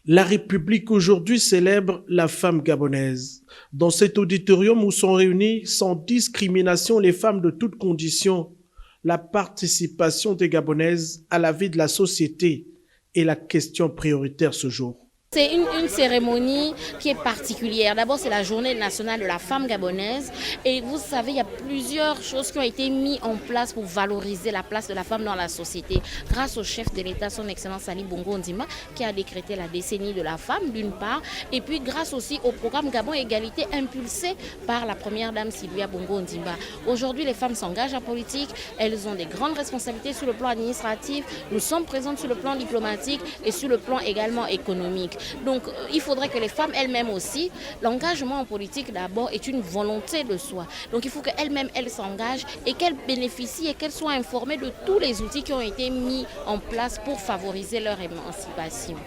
La République aujourd'hui célèbre la femme gabonaise. Dans cet auditorium où sont réunies sans discrimination les femmes de toutes conditions, la participation des Gabonaises à la vie de la société est la question prioritaire ce jour. C'est une cérémonie qui est particulière. D'abord, c'est la journée nationale de la femme gabonaise. Et vous savez, il y a plusieurs choses qui ont été mises en place pour valoriser la place de la femme dans la société. Grâce au chef de l'État, son Excellence Ali Bongo Ondimba, qui a décrété la décennie de la femme, d'une part. Et puis, grâce aussi au programme Gabon Égalité impulsé par la première dame Sylvia Bongo Ondimba. Aujourd'hui, les femmes s'engagent en politique. Elles ont des grandes responsabilités sur le plan administratif. Nous sommes présentes sur le plan diplomatique et sur le plan également économique. Donc, il faudrait que les femmes elles-mêmes aussi, l'engagement en politique d'abord est une volonté de soi. Donc, il faut qu'elles-mêmes, elles s'engagent et qu'elles bénéficient et qu'elles soient informées de tous les outils qui ont été mis en place pour favoriser leur émancipation.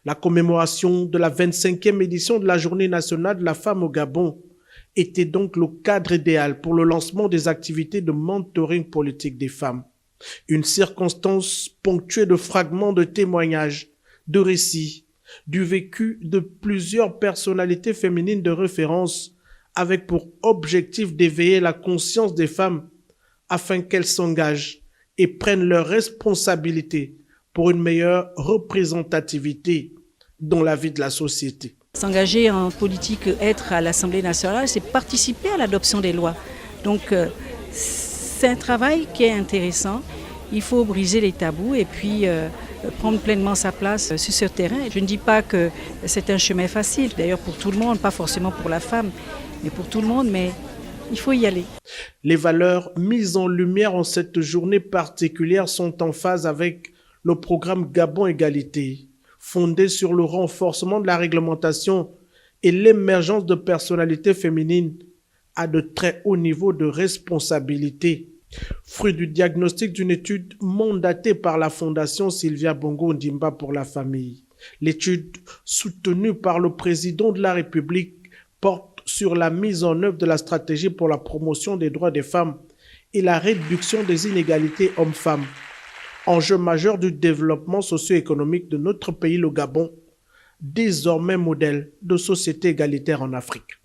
La commémoration de la 25e édition de la Journée nationale de la femme au Gabon était donc le cadre idéal pour le lancement des activités de mentoring politique des femmes. Une circonstance ponctuée de fragments de témoignages, de récits, du vécu de plusieurs personnalités féminines de référence avec pour objectif d'éveiller la conscience des femmes afin qu'elles s'engagent et prennent leurs responsabilités pour une meilleure représentativité dans la vie de la société. S'engager en politique, être à l'Assemblée nationale, c'est participer à l'adoption des lois. Donc c'est un travail qui est intéressant. Il faut briser les tabous et puis prendre pleinement sa place sur ce terrain. Je ne dis pas que c'est un chemin facile, d'ailleurs pour tout le monde, pas forcément pour la femme, mais pour tout le monde, mais il faut y aller. Les valeurs mises en lumière en cette journée particulière sont en phase avec le programme Gabon Égalité, fondé sur le renforcement de la réglementation et l'émergence de personnalités féminines à de très hauts niveaux de responsabilité. Fruit du diagnostic d'une étude mandatée par la Fondation Sylvia Bongo Ondimba pour la famille. L'étude, soutenue par le président de la République, porte sur la mise en œuvre de la stratégie pour la promotion des droits des femmes et la réduction des inégalités hommes-femmes, enjeu majeur du développement socio-économique de notre pays, le Gabon, désormais modèle de société égalitaire en Afrique.